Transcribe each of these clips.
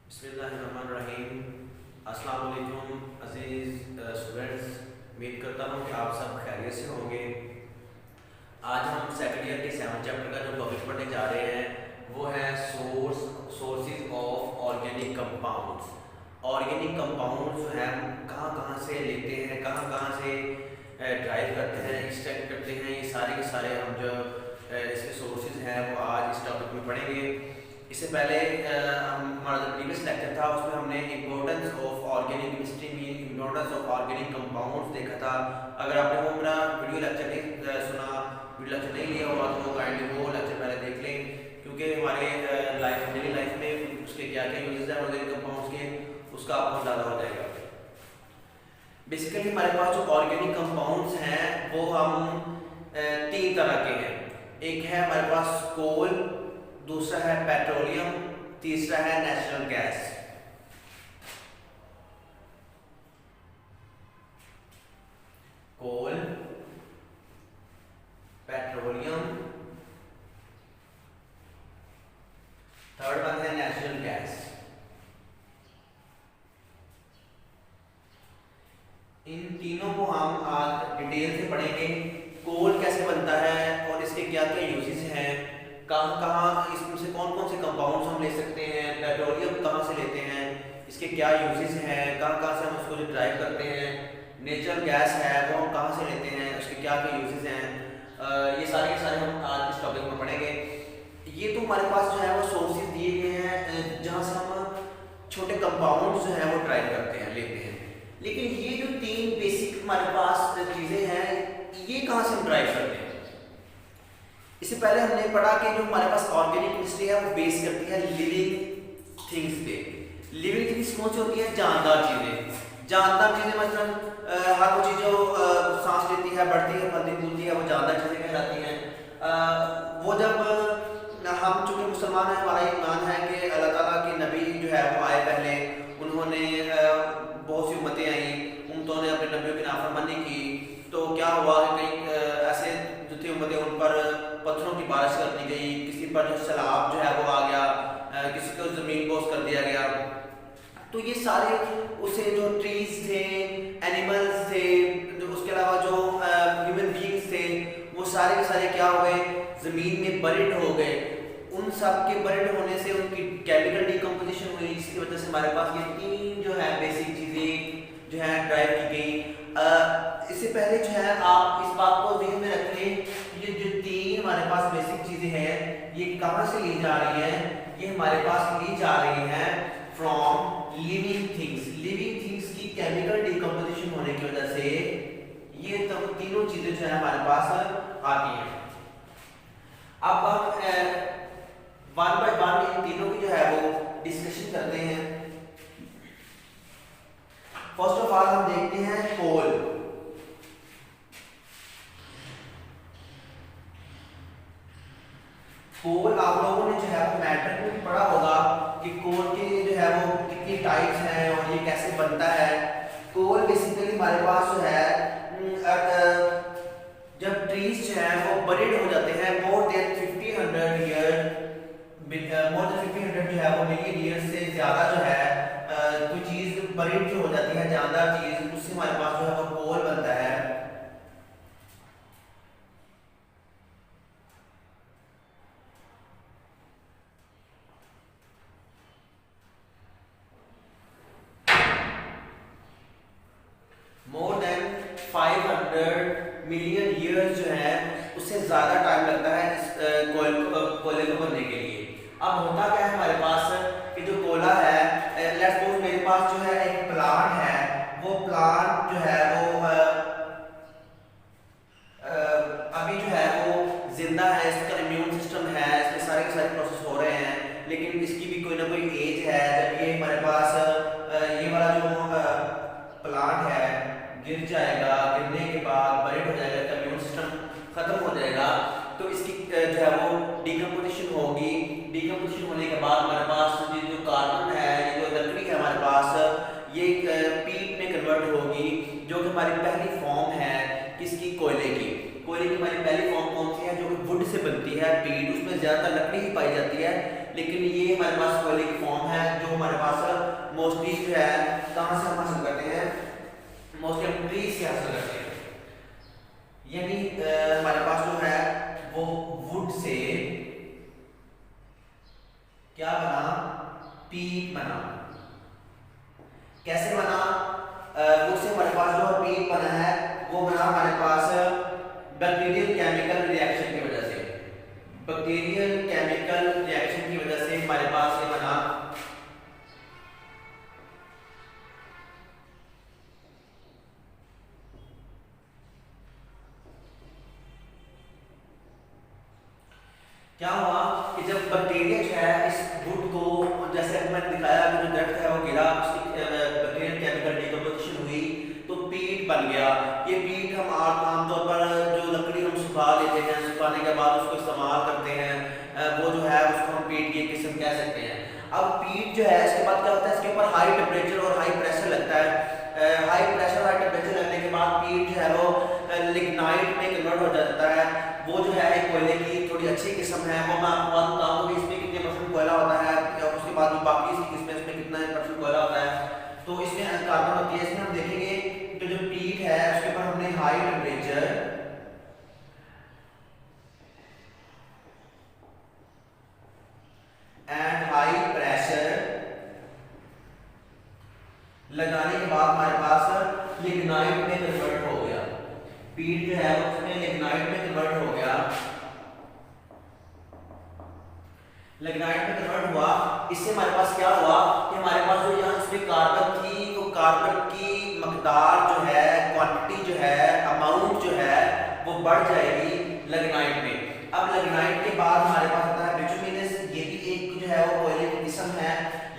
बिस्मिल्लाहिर्रहमानिर्रहीम। अस्सलाम वालेकुम अज़ीज़ स्टूडेंट्स, उम्मीद करता हूँ कि आप सब खैरियत से होंगे। आज हम सेकंड ईयर के 7 चैप्टर का जो टॉपिक पढ़ने जा रहे हैं वो है sources of organic compounds. Organic compounds जो है हम कहाँ कहाँ से लेते हैं, कहाँ कहाँ से ड्राइव करते हैं, एक्सट्रैक्ट करते हैं, ये सारे के सारे हम जो इसके सोर्सेज हैं वो आज इस टॉपिक में पढ़ेंगे। इससे पहले हमारा जो प्रीवियस लेक्चर था उसमें हमने इम्पोर्टेंस ऑफ ऑर्गेनिक केमिस्ट्री में इम्पोर्टेंस ऑफ ऑर्गेनिक कंपाउंड्स देखा था। अगर आपने वो मेरा वीडियो लेक्चर नहीं सुना, वीडियो लेक्चर नहीं लिया हुआ तो काइंडली वो लेक्चर पहले देख लें, क्योंकि हमारे डेली लाइफ में उसके क्या क्या यूजेस हैं ऑर्गेनिक कंपाउंड्स के, उसका आपको अंदाजा हो जाएगा। बेसिकली हमारे पास जो ऑर्गेनिक कंपाउंड्स हैं वो हम 3 तरह के हैं। एक है हमारे पास कोल, दूसरा है पेट्रोलियम, तीसरा है नेचुरल गैस। कोल, पेट्रोलियम, थर्ड वन है नेचुरल गैस। इन तीनों को हम आज डिटेल से पढ़ेंगे। कोल कैसे बनता है और इसके क्या क्या यूजेस हैं, कहाँ कहाँ इसमें से कौन कौन से कंपाउंड्स हम ले सकते हैं, पेट्रोलियम कहाँ से लेते हैं, इसके क्या यूजेस हैं, कहाँ कहाँ से हम उसको जो ड्राइव करते हैं, नेचुरल गैस है वो हम कहाँ से लेते हैं, उसके क्या क्या यूजेस हैं, ये सारे के सारे हम आज इस टॉपिक में पढ़ेंगे। ये तो हमारे पास जो है वो सोर्सेज दिए गए हैं जहाँ से हम छोटे कंपाउंड्स जो हैं वो ड्राइव करते हैं, लेते हैं। लेकिन ये जो 3 बेसिक हमारे पास चीज़ें हैं ये कहाँ से हम ड्राइव करते हैं। इससे पहले हमने पढ़ा कि जो हमारे पास ऑर्गेनिक केमिस्ट्री है वो बेस करती है लिविंग थिंग्स पे। लिविंग थिंग्स कौन सी होती है? जानदार चीज़ें। जानदार चीज़ें मतलब हर वो चीज़ जो सांस लेती है, बढ़ती है, फलती फूलती है, वो जानदार चीज़ें कहलाती हैं। वो जब हम चूँकि मुसलमान हैं, हमारा ईमान है कि अल्लाह ताला के नबी जो है वो आए पहले, उन्होंने बहुत सी उम्मतें आई, उम्मतों ने अपने नबियों की नाफरमानी की, तो क्या हुआ कि कई ऐसे जो थे उम्मतें उन पर पत्थरों की बारिश कर दी गई, किसी पर जो सैलाब जो है वो आ गया, किसी को ज़मीन बोस कर दिया गया। तो ये सारे उसे जो ट्रीज थे, एनिमल्स थे, जो उसके अलावा जो ह्यूमन बीइंग्स थे, वो सारे के सारे क्या हो गए? ज़मीन में बरिड हो गए। उन सब के बरिड होने से उनकी केमिकल डिकम्पोजिशन हुई, जिसकी वजह से हमारे पास ये 3 जो है बेसिक चीज़ें जो है ड्राइव की गई। इससे पहले जो है आप इस बात को ध्यान में रखें, ये जो 3 हमारे पास बेसिक चीज़ें हैं ये कहाँ से ली जा रही हैं? ये हमारे पास ली जा रही हैं from living things. Living things की केमिकल डिकम्पोजिशन होने की वजह से ये तब तीनों चीज़ें जो है हमारे पास आती हैं। अब हम वन बाय वन इन तीनों की जो है वो डिस्कशन करते हैं। फर्स्ट ऑफ ऑल हम देखते हैं कोल। कोल आप लोगों ने जो है वो मैट्रिक में भी पढ़ा होगा कि कोल के जो है वो कितनी टाइप्स हैं और ये कैसे बनता है। कोल बेसिकली हमारे पास जो है जब ट्रीज जो है वो बरिड हो जाते हैं मोर देन 1500 जो है वो मिलियन ईयर से ज़्यादा जो है कोई चीज़ बरिड जो हो जाती है, जानदार चीज़, उससे हमारे पास जो है वो कोल बनता है। मोर देन 500 मिलियन ईयर्स जो है उससे ज़्यादा टाइम लगता है इस कोयले को बनने के लिए। अब होता क्या है हमारे पास कि जो कोयला है, लेट्स सपोज मेरे पास जो है एक प्लांट है, वो प्लांट जो है वो अभी जो है वो जिंदा है, इसका इम्यून सिस्टम है, इसमें सारे के सारे प्रोसेस हो रहे हैं, लेकिन इसकी भी कोई ना कोई एज है। जब ये हमारे पास ये वाला जो प्लांट है गिर जाएगा, गिरने के बाद बरिड हो जाएगा, इसका इम्यून सिस्टम खत्म हो जाएगा, तो इसकी जो है वो डिकम्पोजिशन होगी। डिकम्पोजिशन होने के बाद हमारे पास ये जो कार्बन है, ये जो लकड़ी है हमारे पास, ये पीट में कन्वर्ट होगी, जो कि हमारी पहली फॉर्म है किसकी? कोयले की। कोयले की हमारी पहली फॉर्म कौन सी है? जो कि वुड से बनती है, पीट, उसमें ज़्यादातर लकड़ी ही पाई जाती है, लेकिन ये हमारे पास कोयले की फॉर्म है जो हमारे पास मोस्टली जो है कहाँ से हम हासिल करते हैं, मोस्टली हम ट्री से हासिल करते हैं। यानी हमारे पास जो है वो वुड से क्या बना, पीट बना। कैसे बना? वुड से हमारे पास जो पीट बना है वो बना हमारे पास बैक्टीरियल केमिकल रिएक्शन की वजह से। बैक्टीरियल केमिकल रिएक्शन की वजह से हमारे पास ये बना। क्या हुआ कि जब बैक्टीरिया जो है इस वुड को, जैसे मैंने दिखाया कि जो दरख्त है वो गिरा, उसकी बैक्टीरियल केमिकल डिकम्पोजिशन हुई तो पीट बन गया। ये पीट हम आमतौर पर जो लकड़ी हम सुखा लेते हैं, सुखाने के बाद उसको इस्तेमाल करते हैं, वो जो है उसको हम पीट की किस्म कह सकते हैं। अब पीट जो है इसके बाद क्या होता है, इसके ऊपर हाई टेम्परेचर और हाई प्रेशर लगता है। हाई प्रेशर हाई टेम्परेचर लगने के बाद पीट जो है वो लिग्नाइट में कन्वर्ट हो जाता है। वो जो है एक कोयले की थोड़ी अच्छी किस्म है। वो मैं आपको बात बताऊँ कि इसमें कितने परसेंट कोयला होता है, उसके बाद जो बाकी इसकी किस्में इसमें कितना परसेंट कोयला होता है। तो इसमें कार्बन होती है। इसमें हम देखेंगे तो जो पीट है उसके ऊपर हमने high temperature and high pressure लगाने के बाद हमारे पास लिग्नाइट में कन्वर्ट हो गया। पीट जो है उसमें लिग्नाइट में कन्वर्ट हो गया। लिग्नाइट में कन्वर्ट हुआ, इससे हमारे पास क्या हुआ कि हमारे पास जो यहाँ इसमें कार्बन थी, वो कार्बन की मकदार जो है, क्वांटिटी जो है, अमाउंट जो है वो बढ़ जाएगी लिग्नाइट में। अब लिग्नाइट के बाद हमारे पास आता है बिटुमिनस। ये भी एक जो है वो कोयले की किस्म है।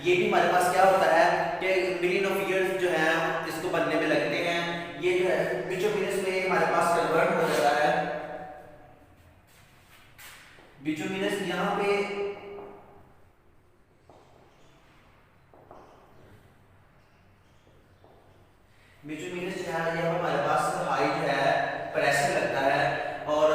ये भी हमारे पास क्या होता है कि मिलियन ऑफ ईयर्स जो है इसको बनने में लगते हैं। ये जो है बिटुमिनस में हमारे पास कन्वर्ट हो जाता है। बिटुमिनस यहाँ पे बिटुमिनस जो है यहाँ हमारे पास हाई जो है प्रेशर लगता है। और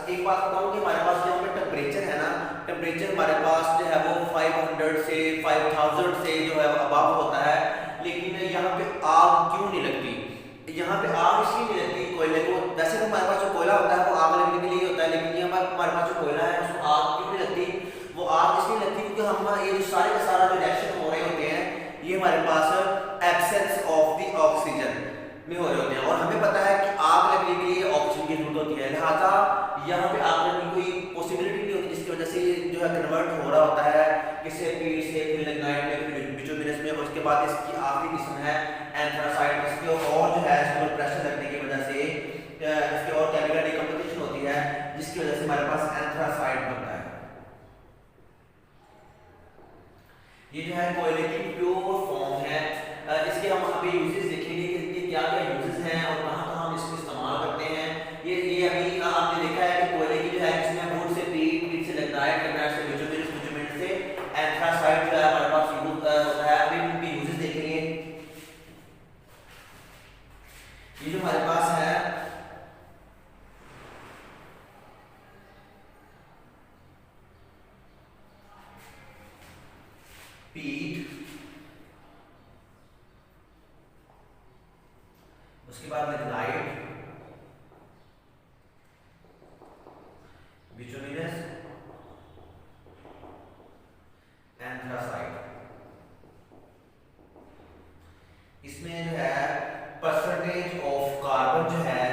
एक बात बताऊं कि हमारे पास यहाँ पे टेम्परेचर है ना, टेम्परेचर हमारे पास जो है वो 500 से 5000 से जो है अबव होता है। लेकिन यहाँ पे आग क्यों नहीं लगती? यहाँ पे आग इसलिए नहीं लगती कोयले को, वैसे तो हमारे पास जो कोयला होता है वो आग लगने के लिए होता है, लेकिन ये हमारे पास जो कोयला है उसको आग क्यों नहीं लगती? वो आग इसलिए लगती क्योंकि हम ये जो सारे का सारा जो रिएक्शन हो रहे होते हैं ये हमारे पास एब्सेंस ऑफ द ऑक्सीजन में हो रहे होते हैं। और हमें पता है कि आग लगने के लिए ऑक्सीजन की जरूरत होती है, लिहाजा यहाँ पे आग लगने की कोई पॉसिबिलिटी नहीं होती, जिसकी वजह से जो है कन्वर्ट हो रहा होता है किसी पीट से फिर लिग्नाइट में फिर बिटुमिनस में। उसके बाद इसकी आखिरी किस्म है एंथ्रासाइट। इसके और जो है इसके प्रेशर लगने की वजह से इसके और केमिकल डिकम्पोजिशन होती है, जिसकी वजह से हमारे पास एंथ्रासाइट बनता है। ये जो है कोयले की प्योर फॉर्म है। इसके हम अभी यूजेस देखेंगे कि इसके क्या क्या यूजेस हैं और कहाँ हम इसको इस्तेमाल करते हैं। ये अभी आपने देखा है कि कोयले की जो है इसमें वुड से पीट, पीट से लिग्नाइट, लिग्नाइट से बिटुमिनस, बिटुमिनस से एंथ्रासाइट जो है हमारे पास यूज होता है। अभी इनके यूजेस देखेंगे। ये जो हमारे पास है पीट, उसके बाद लिग्नाइट, बिटुमिनस, एंथ्रासाइट। इसमें जो है परसेंटेज ऑफ कार्बन जो है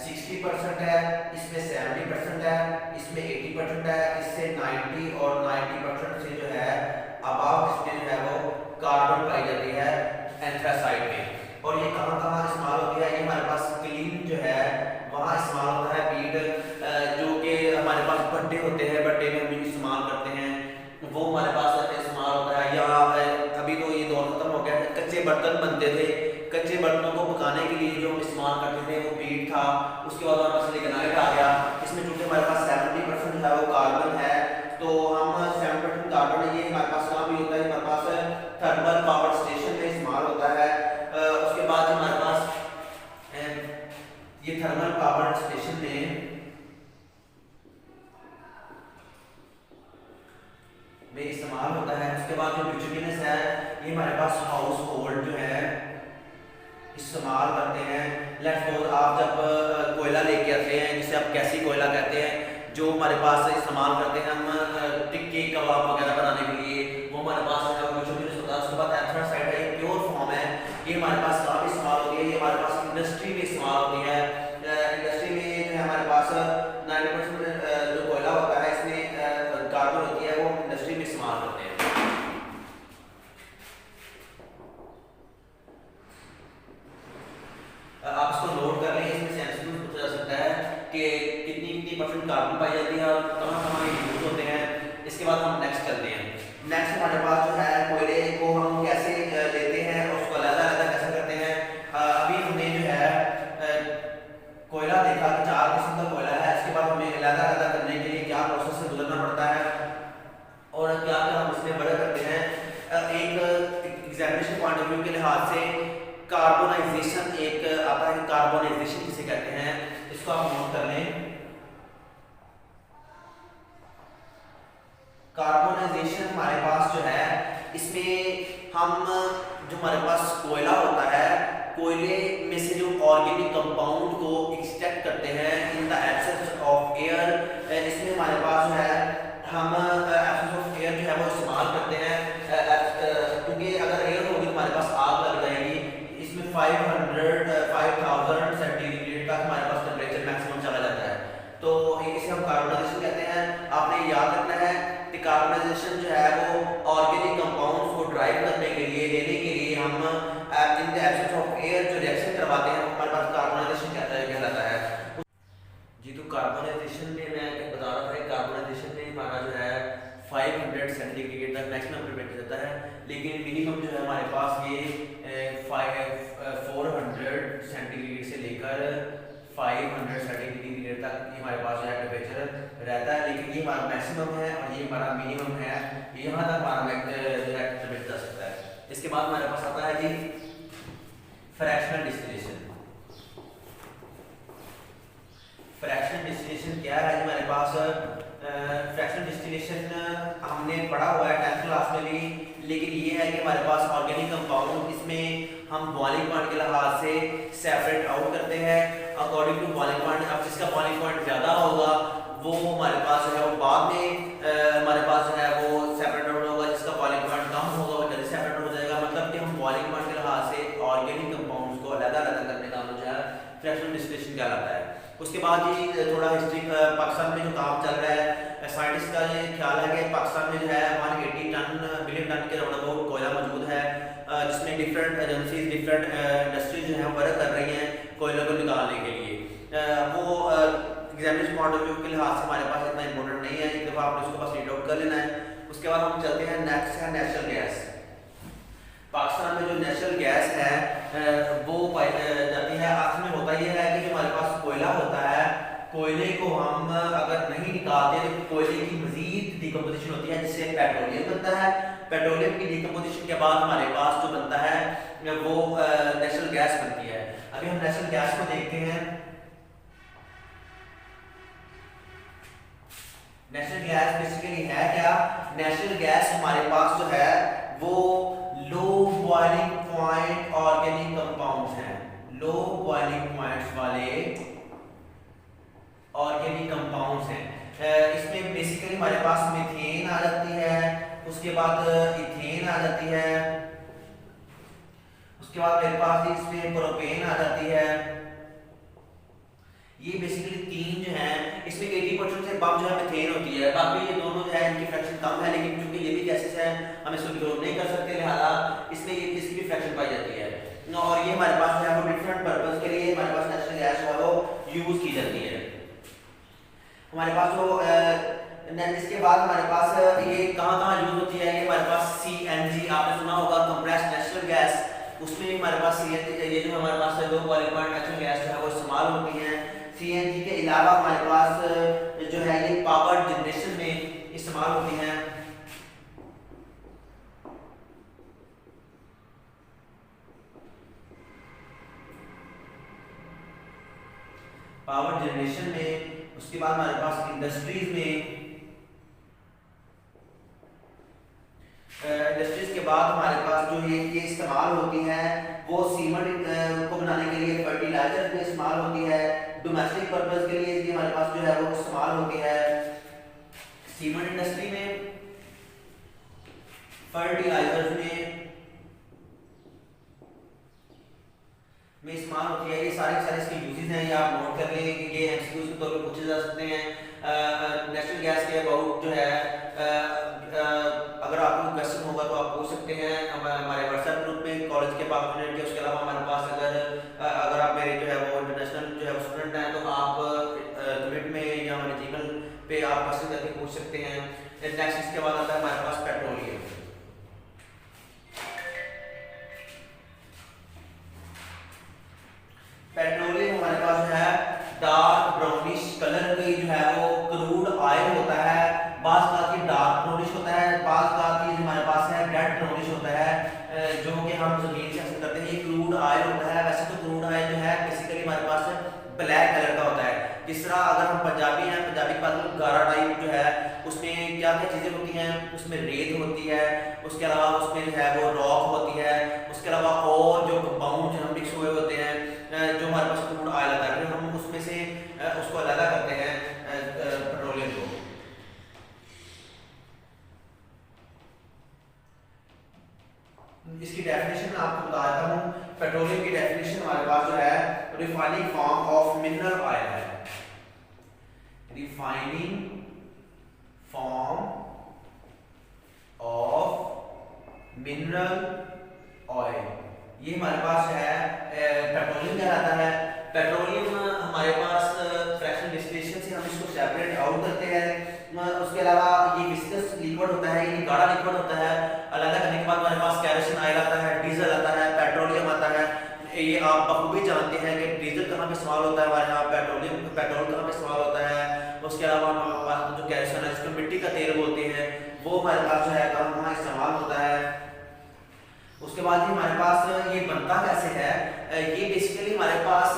60% है, इसमें 70% है, इसमें 80% है, इससे 90 और 90% से जो है अबाव इसमें जो है वो कार्बन पाई जाती है एंथ्रासाइट में। और ये कहाँ कहाँ इस्तेमाल होती है? ये हमारे पास क्लीन जो है वहाँ इस्तेमाल होता है पीट, जो कि हमारे पास भट्टे होते हैं, भट्टे में हम इस्तेमाल करते हैं, वो हमारे पास इस्तेमाल होता है। या अभी तो ये दौर खत्म हो गया है, कच्चे बर्तन बनते थे, कच्चे बर्तनों को पकाने के लिए जो हम इस्तेमाल करते थे वो पीट था। उसके बाद हमारे पास लिग्नाइट आ गया। इसमें चूंकि हमारे पास 70% है वो कार्बन है, तो हम 70% कार्बन है, ये हमारे पास कहाँ भी होता है? हमारे पास थर्मल पावर स्टेशन में इस्तेमाल होता है। उसके बाद हमारे पास ये थर्मल पावर स्टेशन में इस्तेमाल होता है। उसके बाद जो बिटुमिनस है, ये हमारे पास हाउस होल्ड जो है इस्तेमाल करते हैं। लेट्स सपोज आप जब कोयला लेके आते हैं, जिसे आप गैसी कोयला कहते हैं, जो हमारे पास इस्तेमाल करते हैं हम टिक्के कबाब वगैरह बनाने के लिए, वो हमारे पास बिटुमिनस होता है। उसके बाद एंथ्रासाइट है, ये प्योर फॉर्म है, ये हमारे पास काफ़ी इस्तेमाल होती है, ये हमारे पास इंडस्ट्री में इस्तेमाल होती है। इंडस्ट्री में जो है हमारे पास 90% जो कोयला होता है इसमें कार्बन होती है, वो इंडस्ट्री में इस्तेमाल करते हैं। आप इसको नोट कर लें, इसमें से एमसीक्यू पूछा जा सकता है कि कितनी कितनी परसेंट कार्बन पाई जाती है और कहाँ कहाँ ये यूज होते हैं। इसके बाद हम नेक्स्ट करते हैं। नेक्स्ट हमारे पास जो है कोयले को हम कैसे लेते हैं और उसको अलग-अलग कैसे करते हैं। अभी हमने जो है कोयला देखा कि 4 किस्म का कोयला है। इसके बाद हमें अलग-अलग करने के लिए क्या प्रोसेस से गुजरना पड़ता है और क्या क्या हम इसमें बड़ा करते हैं। एक एग्जामिनेशन पॉइंट ऑफ व्यू के लिहाज से कार्बोनाइजेशन एक आता है, कार्बोनाइजेशन जिसे कहते हैं, इसको आप नोट कर लें। कार्बोनाइजेशन हमारे पास जो है, इसमें हम जो हमारे पास कोयला होता है, कोयले में से जो ऑर्गेनिक कंपाउंड को एक्सट्रैक्ट करते हैं in the absence of air. इसमें हमारे पास जो है हम एब्सेंस ऑफ एयर जो है वो इस्तेमाल करते हैं, क्योंकि अगर एयर होगी तो हमारे पास आग लग जाएगी। इसमें 5000 सेंटीग्रेड तक हमारे पास टेम्परेचर मैक्सिमम चला जाता है, तो इसे हम कार्बोनाइजेशन कहते हैं। आपने याद रखना है कि कार्बोनाइजेशन जो है वो ऑर्गेनिक कंपाउंड्स को ड्राइव करने के लिए, लेने के लिए हम in the absence of air जो रिएक्शन करवाते हैं, हमारे पास कार्बोनाइजेशन कहलाता है। जी, तो कार्बोनाइजेशन में मैं बता रहा था, कार्बोनाइजेशन में हमारा जो है 500 सेंटीग्रेड तक मैक्सिमम टेम्परेचर जाता है, लेकिन मिनिमम जो है हमारे पास ये 400 सेंटीग्रेड से लेकर 500 सेंटीग्रेड तक ये हमारे पास जो है टेम्परेचर रहता है। लेकिन ये हमारा मैक्सिमम है और ये हमारा मिनिमम है, यहाँ तक हमारा टेम्परेचर जा सकता है। इसके बाद हमारे पास आता है जी फ्रैक्शनल डिस्टिलेशन। फ्रैक्शनल डिस्टिलेशन क्या है हमारे पास? फ्रैक्शनल डिस्टिलेशन हमने पढ़ा हुआ है 10th क्लास में भी, लेकिन ये है कि हमारे पास ऑर्गेनिक कंपाउंड, इसमें हम बॉइलिंग पॉइंट के लिहाज से सेपरेट आउट करते हैं अकॉर्डिंग टू बॉइलिंग पॉइंट। अब जिसका बॉइलिंग पॉइंट ज़्यादा होगा वो हमारे पास जो है वो बाद में हमारे पास जो है वो सेपरेट आउट होगा, जिसका बॉइलिंग पॉइंट कम होगा वो जल्दी सेपरेट हो जाएगा। मतलब कि हम बॉइलिंग पॉइंट के लिहाज से ऑर्गेनिक कंपाउंड्स को अलग-अलग करने का जो है फ्रैक्शनल डिस्टिलेशन कहलाता है। उसके बाद ये थोड़ा हिस्ट्री, पाकिस्तान में जो काम चल रहा है, साइंटिस्ट का ये ख्याल है कि पाकिस्तान में जो है 180 बिलियन टन के राउंड अबाउट कोयला मौजूद है, जिसमें डिफरेंट एजेंसीज, डिफरेंट इंडस्ट्रीज जो है वर्क कर रही हैं कोयले को निकालने के लिए। वो एग्जामिनेशन पॉइंट ऑफ व्यू के लिहाज से हमारे पास इतना इंपॉर्टेंट नहीं है, एक दफ़ा आपने उसको बस रीड आउट कर लेना है। उसके बाद हम चलते हैं, नेक्स्ट है नेचुरल गैस। पाकिस्तान में जो नेचुरल गैस है वो पाई जाती है। आखिर में होता यह है कि जो हमारे पास कोयला होता है, कोयले को हम अगर नहीं निकालते तो कोयले की मजीद डिकम्पोजिशन होती है, जिससे पेट्रोलियम बनता है। पेट्रोलियम की डिकम्पोजिशन के बाद हमारे पास जो बनता है वो नेचुरल गैस बनती है। अभी हम नेचुरल गैस को देखते हैं। नेचुरल गैस बेसिकली है क्या? नेचुरल गैस हमारे पास जो है वो लो बॉइलिंग पॉइंट ऑर्गेनिक कंपाउंड्स हैं, लो बॉइलिंग पॉइंट्स वाले ऑर्गेनिक कंपाउंड्स हैं। इसमें बेसिकली हमारे पास मीथेन आ जाती है, उसके बाद इथेन आ जाती है, उसके बाद मेरे पास इसमें प्रोपेन आ जाती है। ये बेसिकली तीन जो है, इसमें 80% से कम जो है मीथेन होती है। बाकी ये दोनों जो है इनकी फ्रैक्शन कम है, लेकिन क्योंकि ये भी गैसेस है हम इसको इग्नोर नहीं कर सकते, लिहाजा इसमें ये इसकी भी फ्रैक्शन पाई जाती है। और ये हमारे पास जो है वो डिफरेंट पर्पस के लिए हमारे पास नेचुरल गैस जो है वो यूज की जाती है। हमारे पास जो इसके बाद हमारे पास ये कहाँ यूज होती है? ये हमारे पास CNG आपने सुना होगा, कंप्रेस्ड नेचुरल गैस। उसमें हमारे पास CNG, ये जो हमारे पास low boiling point natural gas जो है वो इस्तेमाल होती है। CNG के अलावा हमारे पास जो है ये पावर जनरेशन में इस्तेमाल होती है। पावर जनरेशन में, उसके बाद हमारे पास इंडस्ट्रीज में, इंडस्ट्रीज बाद हमारे पास जो ये इस्तेमाल होती है वो सीमेंट को बनाने के लिए, फर्टिलाइजर में इस्तेमाल होती है, डोमेस्टिक पर्पस के लिए ये हमारे पास जो है वो इस्तेमाल होती है। सीमेंट इंडस्ट्री में, फर्टिलाइजर्स में इस्तेमाल होती है। ये सारे इसके यूजेस हैं, ये आप नोट कर लें कि ये एमसीक्यूज के तौर पे पूछे जा सकते हैं। नेचुरल गैस के अबाउट जो है अगर आपको क्वेश्चन होगा तो आप पूछ सकते हैं हमारे व्हाट्सएप ग्रुप में कॉलेज के पास के। उसके अलावा हमारे पास अगर आप मेरे जो है वो इंटरनेशनल जो है स्टूडेंट हैं तो आप ट्विट में या हमारे जीमेल पे आप क्वेश्चन करके पूछ सकते हैं। नेक्स्ट इसके बाद आता है हमारे पास पेट्रोलियम। पेट्रोलियम हमारे पास जो है डार्क ब्राउनिश कलर की जो है वो क्रूड ऑयल होता है। बाज़ का की डार्क ब्राउनिश होता है, बाज़ का की हमारे पास है रेड ब्राउनिश होता है, जो कि हम जमीन से हासिल करते हैं। ये क्रूड ऑयल होता है। वैसे तो क्रूड ऑयल जो है बेसिकली हमारे पास ब्लैक कलर का होता है। जिस तरह अगर हम पंजाबी हैं, पंजाबी के पास गारा टाइप जो है उसमें क्या क्या चीज़ें होती हैं, उसमें रेत होती है, उसके अलावा उसमें जो है वो रॉक होती है, उसके अलावा और जो कंपाउंड हम मिक्स हुए होते हैं जो हमारे पास क्रूड ऑयल आता है, हम उसमें से उसको अलग करते हैं पेट्रोलियम को। इसकी डेफिनेशन मैं आपको बता देता हूँ। पेट्रोलियम की डेफिनेशन हमारे पास जो है refining form of mineral oil है। Refining form of mineral oil, ये हमारे पास है पेट्रोलियम कहलाता है। पेट्रोलियम हमारे पास फ्रैक्शनल डिस्टिलेशन से हम इसको सेपरेट आउट करते हैं। उसके अलावा ये विस्कस लिक्विड होता है, ये गाढ़ा लिक्विड होता है। अलग करने के बाद हमारे पास कैरोसिन ऑयल आता है, डीजल आता है, पेट्रोलियम आता है। ये आप बखूबी जानते हैं कि डीजल कहाँ पे इस्तेमाल होता है हमारे यहाँ, पेट्रोल कहाँ पे इस्तेमाल होता है। उसके अलावा हमारे पास जो कैरोसिन है जिसको मिट्टी का तेल बोलते हैं वो हमारे पास जो है कहाँ इस्तेमाल होता है। उसके बाद ही हमारे पास ये बनता कैसे है, ये बेसिकली हमारे पास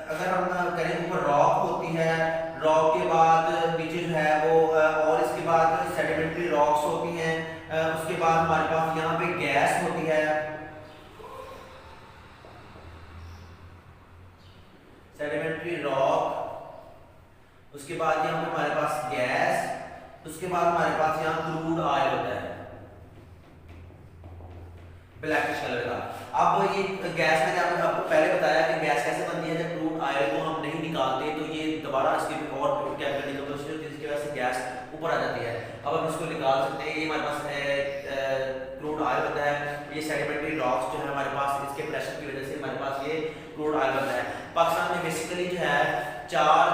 अगर हम करें ऊपर रॉक होती है, रॉक के बाद नीचे जो है वो और इसके बाद सेडिमेंट्री रॉक्स होती हैं। उसके बाद हमारे पास यहाँ पे गैस होती है, सेडिमेंट्री रॉक, उसके बाद यहाँ पे हमारे पास गैस, उसके बाद हमारे पास यहाँ क्रूड ऑयल होता है ब्लैकिश कलर का। अब ये गैस मैंने आपको पहले बताया कि गैस कैसे बनती है। जब क्रूड ऑयल को हम नहीं निकालते तो ये दोबारा इसके और केमिकल निकलते हैं जिसकी वजह से गैस ऊपर आ जाती है। अब हम इसको निकाल सकते हैं। ये हमारे पास क्रूड ऑयल होता है। ये सेडिमेंट्री रॉक्स जो है हमारे पास इसके प्रेशर की वजह से हमारे पास ये क्रूड ऑयल बनता है। पाकिस्तान में बेसिकली जो है 4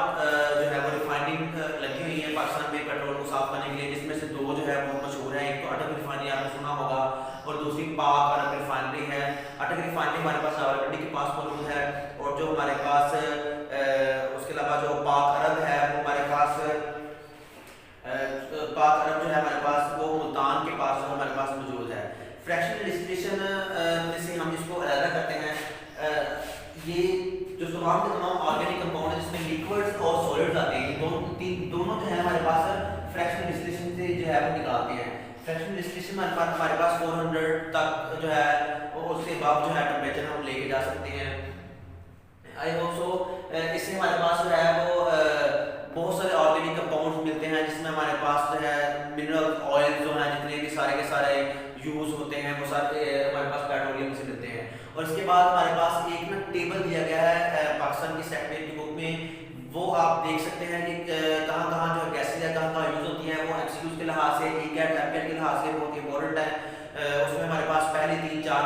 जो है वो रिफाइनिंग लगी हुई है पाकिस्तान में पेट्रोल को साफ करने के लिए, जिसमें से 2 जो है बहुत मशहूर है। एक तो अटक रिफाइनरी आपने सुना होगा और दूसरी पाक अरब रिफाइनरी है। अटक रिफाइनरी हमारे पास रावलपिंडी के पास मौजूद है और जो हमारे पास उसके अलावा जो पाक अरब है वो हमारे पास पाक अरब जो है हमारे पास वो मुल्तान के पास जो हमारे पास मौजूद है। फ्रैक्शनल डिस्टिलेशन से हम इसको अलग करते हैं। ये जो तमाम के तमाम ऑर्गेनिक कंपाउंड है जिसमें लिक्विड्स और सॉलिड्स आते हैं, दोनों जो है हमारे पास फ्रैक्शनल डिस्टिलेशन से जो है वो निकालते हैं। फ्रैक्शनल डिस्टिलेशन हमारे पास 400 तक जो है उसके बाद जो है टेम्परेचर हम लेके जा सकते हैं। आई होप सो इससे हमारे पास जो है वो बहुत सारे ऑर्गेनिक कंपाउंड्स मिलते हैं जिसमें हमारे पास जो है मिनरल ऑयल जो है जितने भी सारे के सारे यूज होते हैं वो सारे हमारे पास पेट्रोलियम से मिलते हैं। और इसके बाद हमारे पास एक ना टेबल दिया गया है पाकिस्तान की सेक्रेटरी की बुक में, वो आप देख सकते हैं कि कहाँ कहाँ जो गैसेज है कहाँ यूज होती हैं। वो एमसीक्यूज के लिहाज से ईकैट एमपीएट के लिहाज से बहुत इंपॉर्टेंट है। उसमें हमारे पास पहले 3-4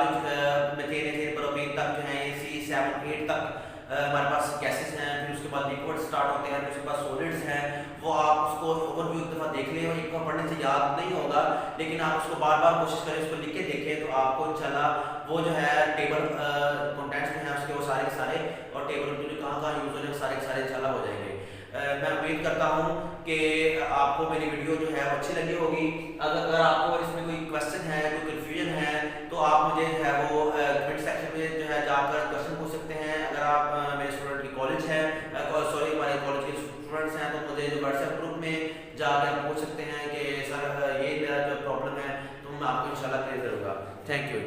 मीथेन प्रोपेन तक जो है C7-8 तक हमारे पास गैसेस हैं। फिर उसके बाद लिक्विड स्टार्ट होते हैं, फिर उसके बाद सॉलिड्स हैं। वो आप उसको ओवरव्यू एक दफ़ा देख लें, एक बार पढ़ने से याद नहीं होगा लेकिन आप उसको बार बार कोशिश करें, उसको लिख के देखें तो आपको इंशाल्लाह वो जो है टेबल कॉन्टेंट्स में है उसके वो सारे के सारे और टेबल में कहाँ कहाँ यूज हो रहे हैं सारे के सारे इंशाल्लाह हो जाएंगे। मैं उम्मीद करता हूँ कि आपको मेरी वीडियो जो है अच्छी लगी होगी। अगर आपको इसमें कोई क्वेश्चन है, कोई कन्फ्यूजन है तो आप मुझे जो है वो कमेंट सेक्शन में जो है जाकर क्वेश्चन पूछ सकते हैं। अगर आप मेरे स्टूडेंट की कॉलेज है सॉरी हमारे कॉलेज के स्टूडेंट्स हैं तो मुझे जो व्हाट्सएप ग्रुप में जाकर पूछ सकते हैं कि सर ये मेरा जो प्रॉब्लम है तो मैं आपको इंशाल्लाह इंशाल्लाह क्लियर करूंगा। Thank you.